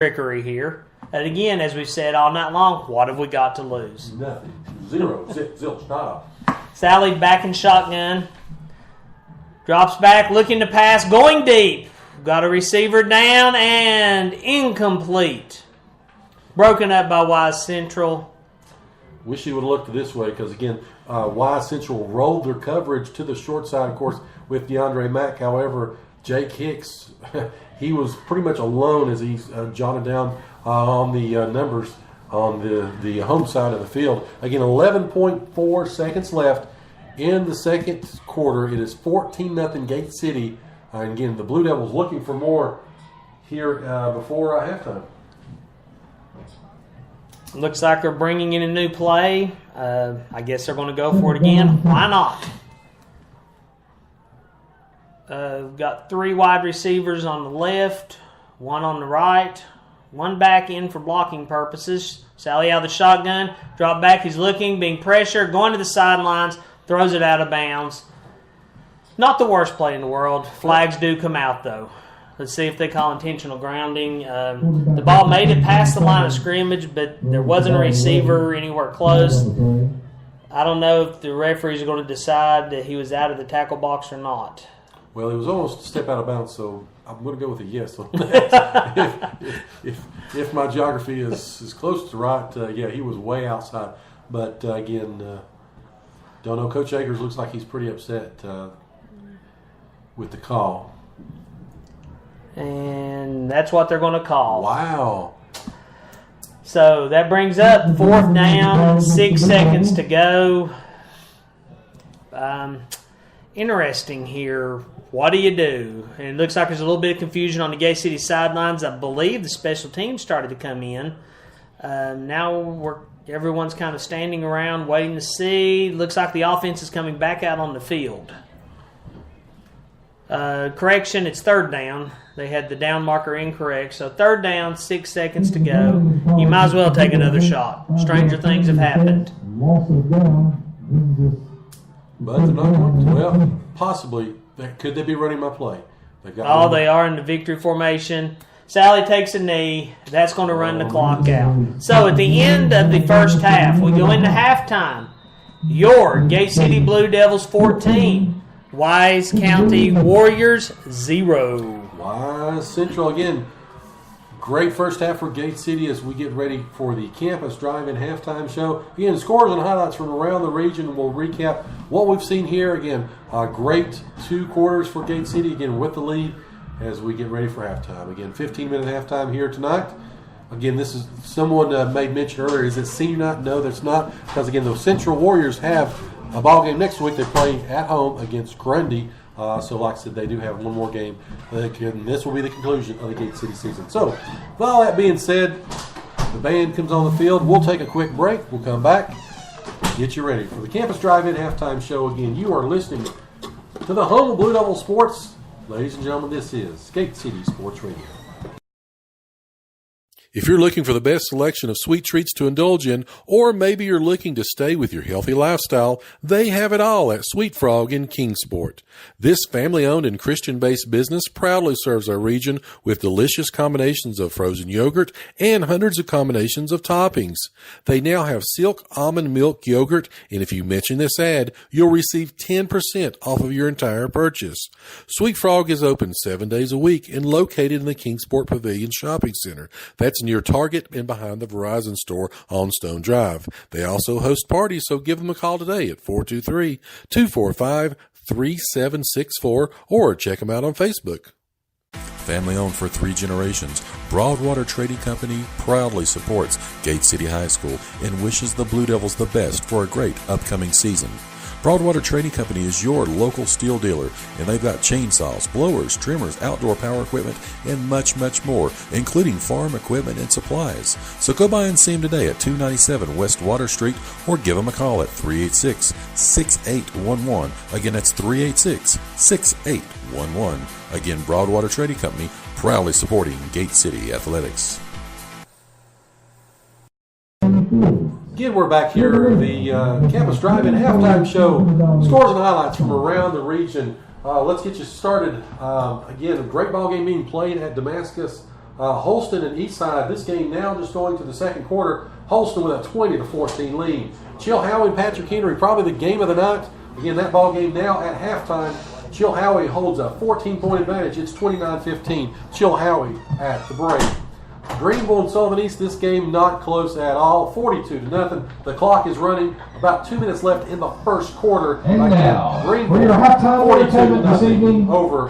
trickery here. And again, as we've said all night long, what have we got to lose? Nothing. Zero. Zilch. Nada. Sally back in shotgun. Drops back, looking to pass, going deep. Got a receiver down and incomplete. Broken up by Wise Central. Wish he would have looked this way because, again, Wise Central rolled their coverage to the short side, of course, with DeAndre Mack. However, Jake Hicks, he was pretty much alone as he jotted down on the numbers on the home side of the field. Again, 11.4 seconds left in the second quarter. It is 14-0 Gate City. And again, the Blue Devils looking for more here before halftime. Looks like they're bringing in a new play. I guess they're going to go for it again. Why not? We've got three wide receivers on the left, one on the right, one back in for blocking purposes. Sally out of the shotgun, drop back, he's looking, being pressured, going to the sidelines, throws it out of bounds. Not the worst play in the world. Flags do come out, though. Let's see if they call intentional grounding. The ball made it past the line of scrimmage, but there wasn't a receiver anywhere close. I don't know if the referees are going to decide that he was out of the tackle box or not. Well, it was almost a step out of bounds, so I'm going to go with a yes on that. if my geography is close to right, yeah, he was way outside. But, again, don't know. Coach Akers looks like he's pretty upset with the call. And that's what they're going to call. Wow. So that brings up fourth down, 6 seconds to go. Interesting here. What do you do? And it looks like there's a little bit of confusion on the Gate City sidelines. I believe the special teams started to come in. Now everyone's kind of standing around waiting to see. Looks like the offense is coming back out on the field. Correction, it's third down. They had the down marker incorrect. So third down, 6 seconds to go. You might as well take another shot. Stranger things have happened. But they're not going to. Well, possibly. Could they be running my play? They are in the victory formation. Sally takes a knee. That's going to run the clock out. So at the end of the first half, we go into halftime. Your Gate City Blue Devils 14. Wise County Warriors 0. Wise Central again. Great first half for Gate City as we get ready for the Campus Drive-In halftime show. Again, scores and highlights from around the region. We'll recap what we've seen here. Again, great 2 quarters for Gate City, again, with the lead as we get ready for halftime. Again, 15-minute halftime here tonight. Again, this is someone made mention earlier. Is it senior night? No, that's not. Because, again, the Central Warriors have a ball game next week. They're playing at home against Grundy. So, like I said, they do have one more game. And this will be the conclusion of the Gate City season. So, with all that being said, the band comes on the field. We'll take a quick break. We'll come back. Get you ready for the Campus Drive-In halftime show. Again, you are listening to the home of Blue Devil Sports. Ladies and gentlemen, this is Gate City Sports Radio. If you're looking for the best selection of sweet treats to indulge in, or maybe you're looking to stay with your healthy lifestyle, they have it all at Sweet Frog in Kingsport. This family-owned and Christian-based business proudly serves our region with delicious combinations of frozen yogurt and hundreds of combinations of toppings. They now have Silk Almond Milk Yogurt, and if you mention this ad, you'll receive 10% off of your entire purchase. Sweet Frog is open 7 days a week and located in the Kingsport Pavilion Shopping Center. That's near Target and behind the Verizon store on Stone Drive. They also host parties, so give them a call today at 423-245-3764 or check them out on Facebook. Family owned for 3 generations, Broadwater Trading Company proudly supports Gate City High School and wishes the Blue Devils the best for a great upcoming season. Broadwater Trading Company is your local steel dealer, and they've got chainsaws, blowers, trimmers, outdoor power equipment, and much, much more, including farm equipment and supplies. So go by and see them today at 297 West Water Street, or give them a call at 386-6811. Again, that's 386-6811. Again, Broadwater Trading Company, proudly supporting Gate City Athletics. Again, we're back here, the Campus Drive-In halftime show. Scores and highlights from around the region. Let's get you started. Again, a great ball game being played at Damascus Holston and Eastside, this game now just going to the second quarter. Holston with a 20-14 lead. Chilhowie and Patrick Henry, probably the game of the night. Again, that ball game now at halftime. Chilhowie holds a 14-point advantage. It's 29-15. Chilhowie at the break. Greenville and Sullivan East, this game not close at all. 42-0. The clock is running. About 2 minutes left in the first quarter. And now, Greenville for your halftime 42-0 over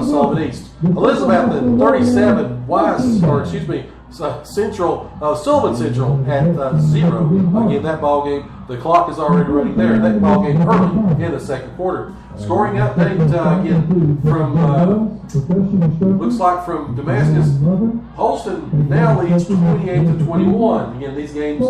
Sullivan East. Elizabethton 37. Central, Sullivan Central at 0. Again, that ball game, the clock is already running there. That ball game early in the second quarter. Scoring update again from looks like from Damascus. Holston now leads 28-21. Again, these games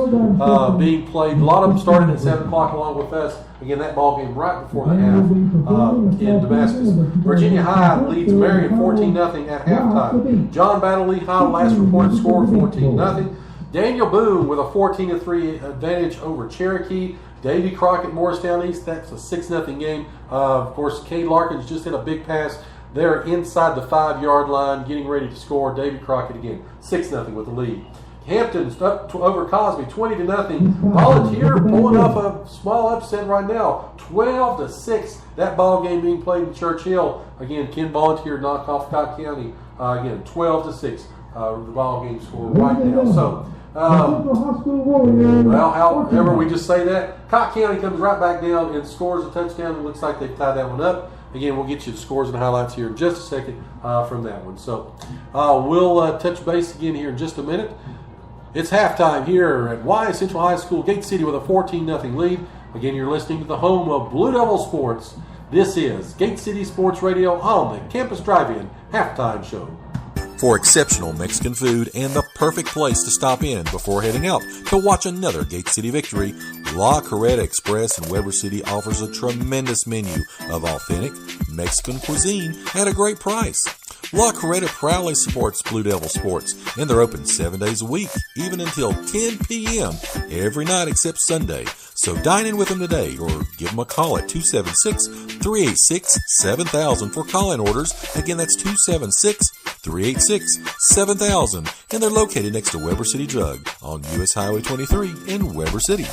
being played. A lot of them started at 7 o'clock along with us. Again, that ball game right before the half in Damascus. Virginia High leads Marion 14-0 at halftime. John Battle Lehigh, last reported score 14-0. Daniel Boone with a 14-3 advantage over Cherokee. Davy Crockett, Morristown East, that's a 6-0 game. Of course, Cade Larkins just hit a big pass. They're inside the 5-yard line, getting ready to score. Davy Crockett again, 6-0 with the lead. Hampton's up over Cosby, 20-0. Volunteer pulling off a small upset right now, 12-6. That ball game being played in Churchill. Again, Ken Volunteer knocked off Cott County. Again, 12-6. The ball game score right now. So, well, however we just say that, Cott County comes right back down and scores a touchdown. It looks like they've tied that one up. Again, we'll get you the scores and highlights here in just a second from that one. So we'll touch base again here in just a minute. It's halftime here at Wise Central High School, Gate City with a 14-0 lead. Again, you're listening to the home of Blue Devil Sports. This is Gate City Sports Radio on the Campus Drive-In Halftime Show. For exceptional Mexican food and the perfect place to stop in before heading out to watch another Gate City victory, La Carreta Express in Weber City offers a tremendous menu of authentic Mexican cuisine at a great price. La Carreta proudly supports Blue Devil Sports, and they're open 7 days a week, even until 10 p.m. every night except Sunday. So dine in with them today or give them a call at 276-386-7000 for call-in orders. Again, that's 276-386-7000. And they're located next to Weber City Drug on U.S. Highway 23 in Weber City.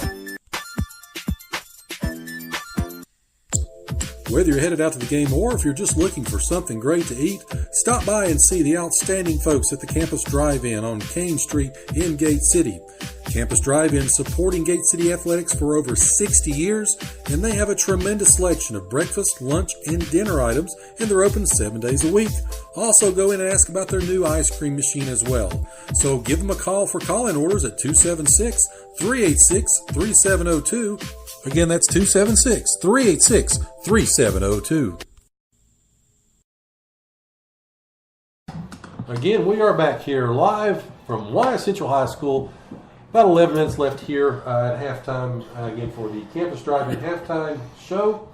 Whether you're headed out to the game or if you're just looking for something great to eat, stop by and see the outstanding folks at the Campus Drive-In on Kane Street in Gate City. Campus Drive-In supporting Gate City Athletics for over 60 years, and they have a tremendous selection of breakfast, lunch, and dinner items, and they're open 7 days a week. Also go in and ask about their new ice cream machine as well. So give them a call for call-in orders at 276-386-3702. Again, that's 276-386-3702. Again, we are back here live from Wise Central High School. About 11 minutes left here at halftime, again, for the Campus Drive-In halftime show.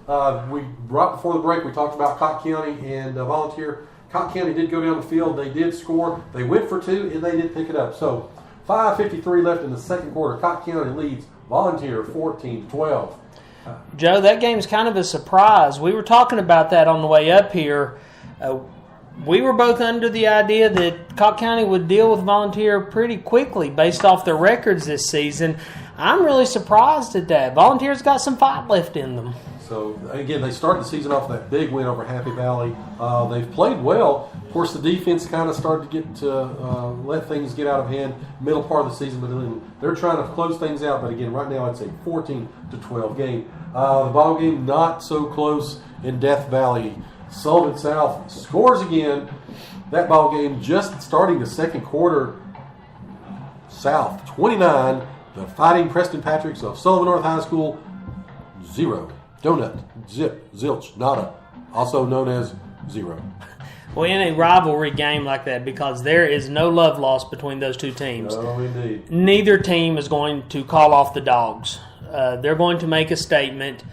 Right before the break, we talked about Cott County and Volunteer. Cott County did go down the field. They did score. They went for 2, and they did pick it up. So 5:53 left in the second quarter. Cott County leads Volunteer 14-12. Joe, that game's kind of a surprise. We were talking about that on the way up here. We were both under the idea that Cott County would deal with Volunteer pretty quickly based off their records this season. I'm really surprised at that. Volunteer's got some fight left in them. So, again, they started the season off with that big win over Happy Valley. They've played well. Of course, the defense kind of started to get let things get out of hand middle part of the season, but they're trying to close things out. But, again, right now it's a 14-12 game. The ball game not so close in Death Valley. Sullivan South scores again. That ball game just starting the second quarter. South 29, the Fighting Preston Patricks of Sullivan North High School 0. Donut, zip, zilch, nada, also known as 0. Well, in a rivalry game like that, because there is no love lost between those two teams. Oh, indeed. Neither team is going to call off the dogs. They're going to make a statement.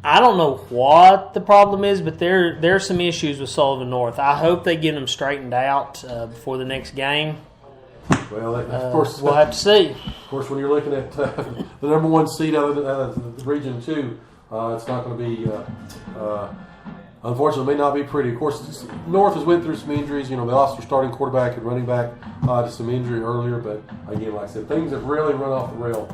I don't know what the problem is, but there are some issues with Sullivan North. I hope they get them straightened out before the next game. Well, of course, we'll have to see. Of course, when you're looking at the number 1 seed out of the Region 2, it's not going to be unfortunately, may not be pretty. Of course, North has went through some injuries. They lost their starting quarterback and running back to some injury earlier. But again, like I said, things have really run off the rail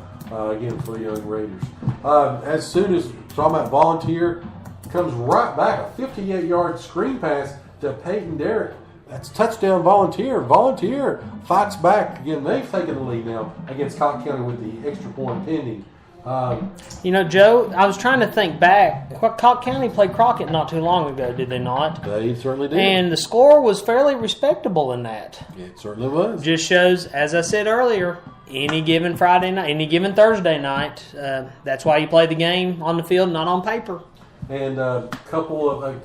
again for the young Raiders. As soon as talking about Volunteer, comes right back a 58-yard screen pass to Peyton Derrick. That's touchdown Volunteer. Volunteer fights back. Again, they've taken the lead now against Cotton County with the extra point pending. Joe, I was trying to think back. Cotton County played Crockett not too long ago, did they not? They certainly did. And the score was fairly respectable in that. It certainly was. Just shows, as I said earlier, any given Friday night, any given Thursday night, that's why you play the game on the field, not on paper. And a couple of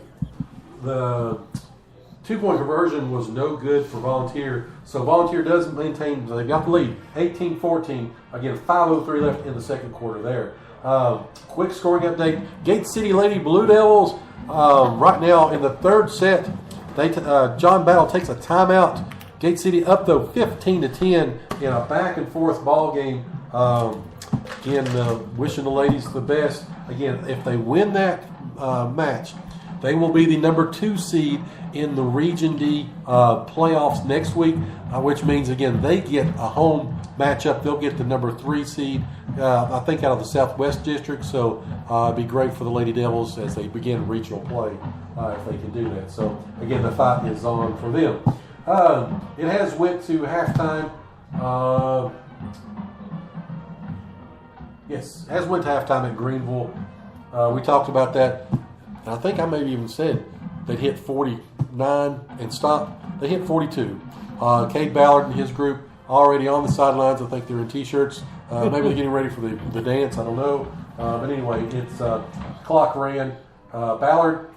the 2-point conversion was no good for Volunteer. So Volunteer does maintain, they've got the lead, 18-14. Again, 5:03 left in the second quarter there. Quick scoring update. Gate City Lady Blue Devils, right now in the third set, John Battle takes a timeout. Gate City up, though, 15-10 in a back-and-forth ball game. Again, wishing the ladies the best. Again, if they win that match, they will be the number 2 seed in the Region D playoffs next week, which means, again, they get a home matchup. They'll get the number 3 seed, I think, out of the Southwest District. So it'd be great for the Lady Devils as they begin regional play if they can do that. So, again, the fight is on for them. It has went to halftime. Yes, has went to halftime at Greenville. We talked about that. I think I maybe even said they hit 49 and stopped. They hit 42. Cade Ballard and his group already on the sidelines. I think they're in T-shirts. Maybe they're getting ready for the dance. I don't know. But anyway, it's clock ran. Ballard,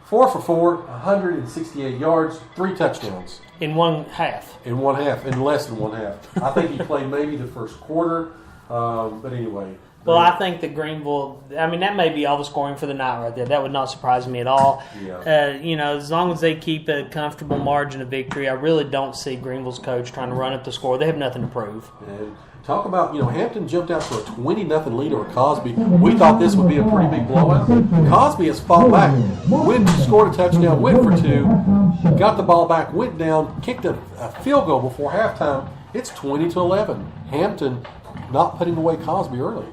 4 for 4, 168 yards, 3 touchdowns. In one half. In less than one half. I think he played maybe the first quarter. But anyway. Well, I think that Greenville, that may be all the scoring for the night right there. That would not surprise me at all. Yeah. As long as they keep a comfortable margin of victory, I really don't see Greenville's coach trying to run up the score. They have nothing to prove. And talk about, Hampton jumped out to a 20-0 lead over Cosby. We thought this would be a pretty big blowout. Cosby has fought back. Scored a touchdown, went for 2, got the ball back, went down, kicked a field goal before halftime. It's 20-11. Hampton not putting away Cosby early.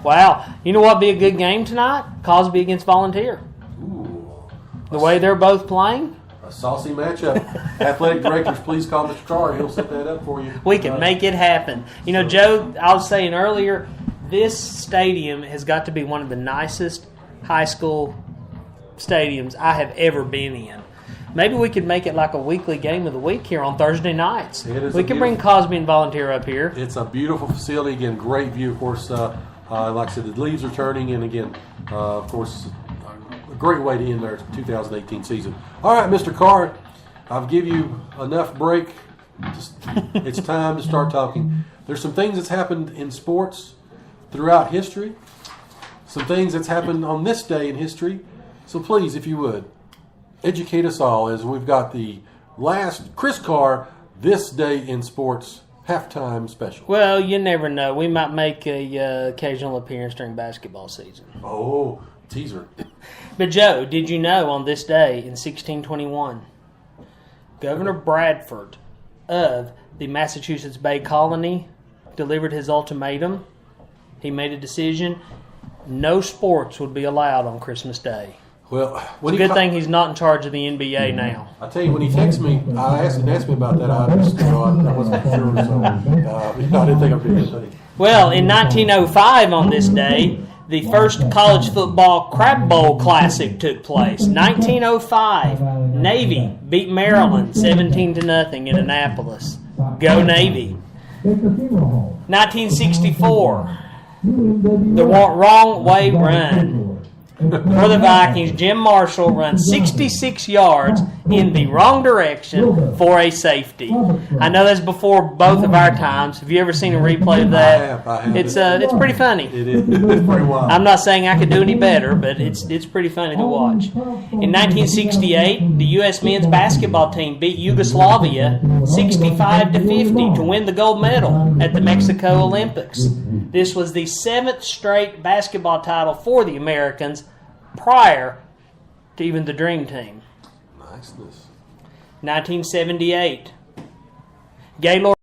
Wow. You know what would be a good game tonight? Cosby against Volunteer. Ooh. The way they're both playing. A saucy matchup. Athletic directors, please call Mr. Carr. He'll set that up for you. We can make it happen. Joe, I was saying earlier, this stadium has got to be one of the nicest high school stadiums I have ever been in. Maybe we could make it like a weekly game of the week here on Thursday nights. We could bring Cosby and Volunteer up here. It's a beautiful facility. Again, great view. Of course, like I said, the leaves are turning. And again, of course, a great way to end their 2018 season. All right, Mr. Carr, I've given you enough break. It's time to start talking. There's some things that's happened in sports throughout history. Some things that's happened on this day in history. So please, if you would, educate us all as we've got the last Chris Carr This Day in Sports halftime special. Well, you never know. We might make a occasional appearance during basketball season. Oh, teaser. But Joe, did you know on this day in 1621, Governor Bradford of the Massachusetts Bay Colony delivered his ultimatum? He made a decision. No sports would be allowed on Christmas Day. Well, it's a good thing he's not in charge of the NBA now. I tell you, when he texted me, I asked me about that. I wasn't sure, so I didn't think I'd be a good thing. Well, in 1905 on this day, the first college football Crab Bowl Classic took place. 1905, Navy beat Maryland 17-0 in Annapolis. Go Navy. 1964, the wrong way run. For the Vikings, Jim Marshall runs 66 yards in the wrong direction for a safety. I know that's before both of our times. Have you ever seen a replay of that? I have. It's pretty funny. It is. It's pretty wild. I'm not saying I could do any better, but it's pretty funny to watch. In 1968, the U.S. men's basketball team beat Yugoslavia 65-50 to win the gold medal at the Mexico Olympics. This was the 7th straight basketball title for the Americans prior to even the Dream Team. Niceness. 1978, Gaylord